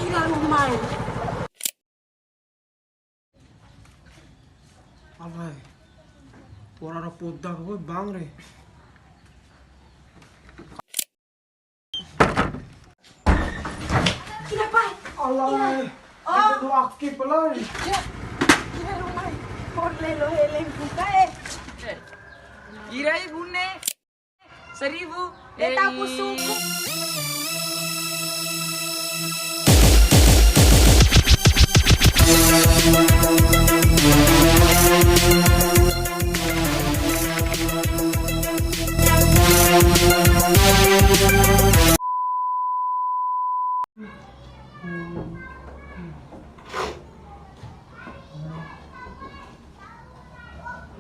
Ina rumah. Alay, orang podang gue bang re. Kenapa? Alay, itu aktif alay. Ina rumah. Por lelo heleng buka Kirai bune 1000 Tahu suku.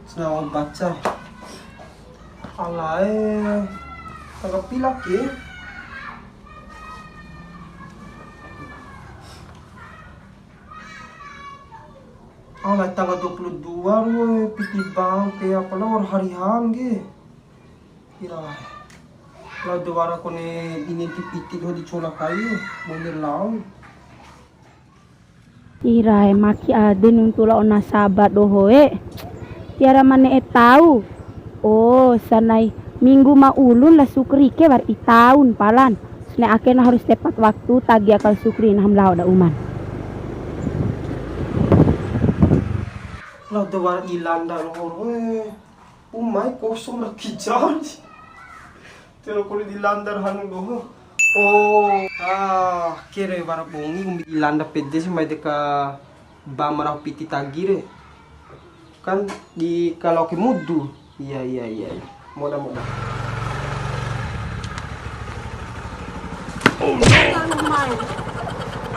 Sedang baca. Alay, agak pilak ya. Alay tanggal 22 gue piti bang kayak apa lah hari hangge. Kira. Lalu dewara kone ini piti ho dicolak kayu, boleh lau. Irai maki ade nuntula ona sabat dohoe. Tiara mana tahu. Oh, sanai minggu ma ulun lah sukri ke war tahun palan. Sene akhirnya harus tepat waktu tagi akal sukri nam lau da uman. Lalu dewara ilanda lohor umai kosong lah kijar. Pero kuli dilandar hanu doho. Oh, kira bara bongi umbi ilanda pede sampai deka bamarau piti tagire. Kan di kalau ke mudu. Iya. Moda. Ina rumah.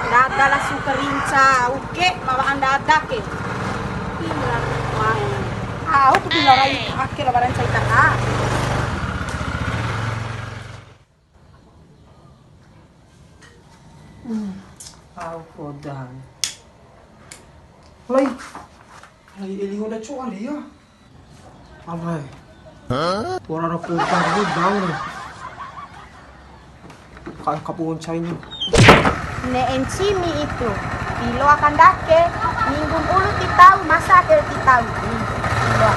Dada lah suka rinca. Oke, mawaan dada ke. Ina rumah. Aku dilarai akhir lebaran cerita kak. Kodang. Lai eli udah cual ya. Alay. Orang kodang gue bang. Kayak kapungan China. Neencimi itu. Pilo akan dake. Minggu ulu titau masa akhir titau. Pilo.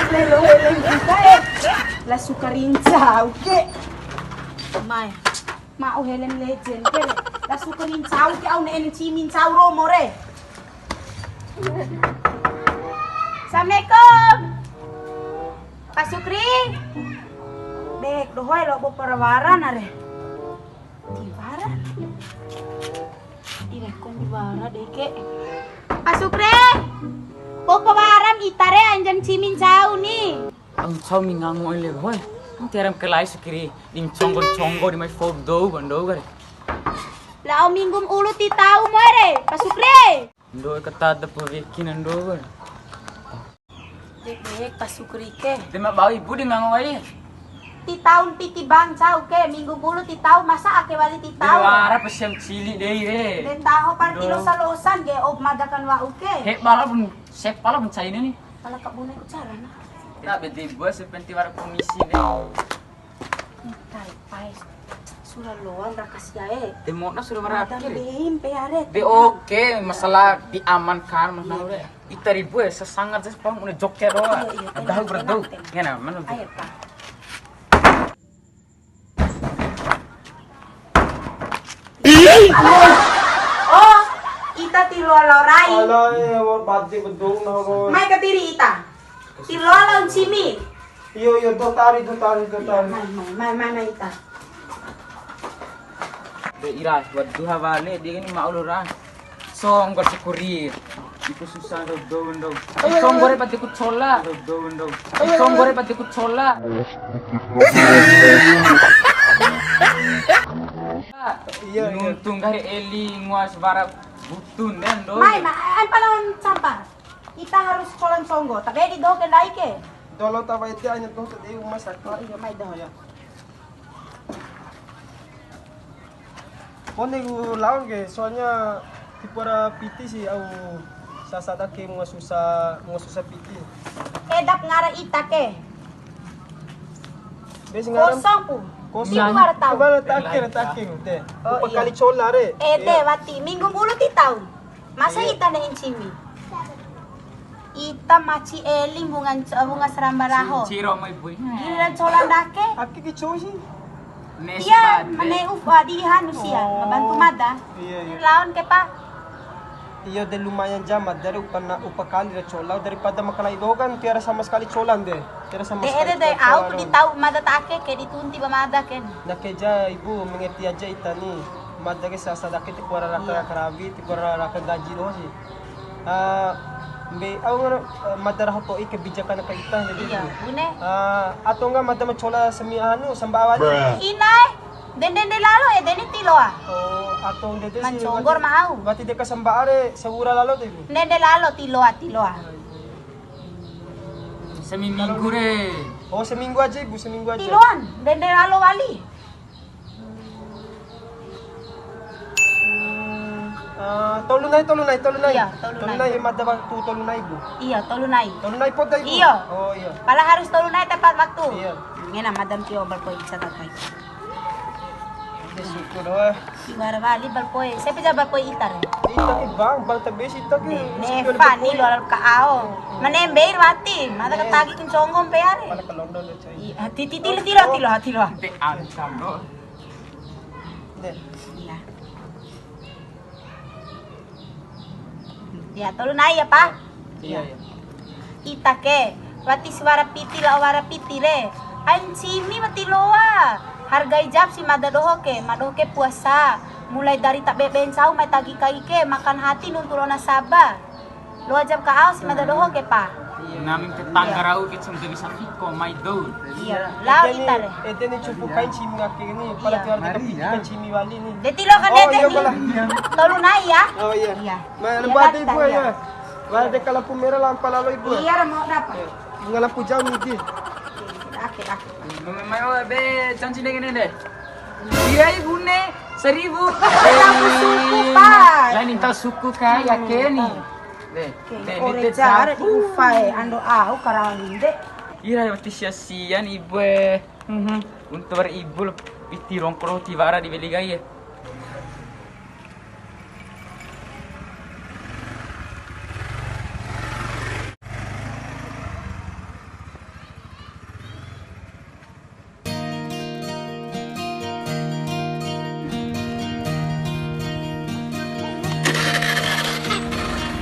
Lelo heleng buka lah suka rinca, oke. Mai, mau heleng legend ke? Lah suka rinca, oke. Au ne cimin cau romo re. Assalamualaikum. Pak Sukri. Dek, dohoi lo bo parawaran are. Tiwara. Direkon tiwara deke. Pak Sukri. Bo parawaran itare anjan cimin cau nih. ang chau mi ngango ile hoy ang teram kelai sukiri dim chongo di mai fog do bando gare Lah minggum ulu ti tau mo re, Pak Sukri. ndo kata da povekin ndo gare Dek, Pak Sukri ke. de ma bawi budi ngango ile Ti tahun piti bang cau ke, minggum ulu ti tau masa ake wali ti de tau. wara pasiam cili dei re Den taho partilo salosan ge ob magakan wa uke. he bala bun sep bala bun chai ni Kalau kak bunai ucara na. na be de bos sepenti wara komisi de Kai pai. Surah loan rakas jae. de mo na suruh Ada mara behim peare. de oke masalah diamankan mana ure itari bu sesangat sepang une joker ro dah berdau ngena mana Ayo Pak. Oh, ita tiluan lorai. Alay, war badde bedong na ho. Mai katiri ita. Tiluan laun simi. Iyo, dotari. Mai ita. de ira buat duha vale dia ni maulura song gor sekuri iku susah do song gore pati ku chola do song gore pati ku chola Iya. untung gari eli nguas bara butun den do Mai, an palang sampar. Ita harus kolan songgo. Tapi di do kendai ke. Dolo ta vai te anya to sa de masak. Iya, mai do. Ya. Pone gu lawan ke soalnya tipara piti sih au sasada ke mau susah piti. Edak ngara ita ke. Besi ngaram. Kosong po. Kosong. Minggu baru tahu. Kemana takin deh. Oh, Upah iya. kali cola re. Deh, wati. Minggu mulu ti tahu. Masa Iya. ita na insimi? Ita maci eling bunga serambaraho. Ciro may boy. Giliran colan dake. Aki ki cosi. Iya, mana ufa di hanu siya. Oh. Mabantu mada. Iya. Lawan ke pa. Iya deh lumayan jamat dari upah kali re cola daripada makalai dogan tiara sama sekali colan deh. Tiara sama sekali. Deh, aku di tahu mada take ke ditunti ba mada ken. Nakeja ibu mengerti aja itani. Madage sa sadake ti kuara raka karabi ti kuara raka gaji doh sih. Be ang madara to kebijakan ka ita Iya, bune. Atau enggak madama cola semi anu sambawan. Inay, den lalo deni tilo ah. Oh, atau dede sih. Mancongor mau. Berarti deka sambaare segura lalo deh. Den lalo tilo ah. Seminggu re. Oh, seminggu aja ibu, seminggu aja. Tiloan, den lalo wali. Tolunay. Iya, tolunay. Tolunay madama tu tolunay ibu. Iya, tolunay. Tolunay po tayo. Iya. Oh, iya. Pala harus tolunay tepat waktu. Iya. Ngena madam tio balpoy sa tatay. Syukur doh. Ibara bali balpoy. Saya pija balpoy itar. Ita ki bang tabes ita ki. Nefa ni lo kaao. Manembeir wati. Mada katagi kin chongom pe are. Pala ka London le chay. Tilo. Te ansam no. Deh. Iya. Ya, tolunay ya pa. Iya. Ita ke. Wati suara piti la wara piti re. Ain simi mati loa. Hargai jab si madadohoke puasa. Mulai dari tak beben sau mai tagi kai ke makan hati nuntulo na saba. Loa jab ka si madadohoke pa. Naming tetangga rau kit sum dari safiko may do. Iya, lao ita re. Ete ni cupu kain cimi ngaki ini. Pala tiar kita pitikan cimi wali ni. Detilo kan Oh, dede iya, ni. pala. Tolunay ya. Oh iya. Iya. Mana Iya, bate bata, ibu iya. ya. Wala de lampu merah lampu lalu ibu. Iya, mau dapat. Bunga lampu jauh ni di. Akit. May be chanchi ne gene de. Iya ibune 1000. Suku pa. Lain inta suku kaya keni. Ore jar di ufai ando au karalinde. Iya mati sia-sian ibu. Untuk ibu piti rongkro ti vara di beli gaya.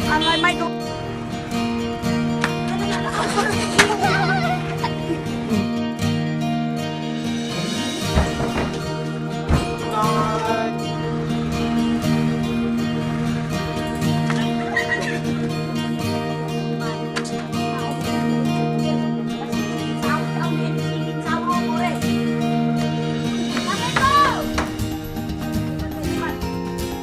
Ang may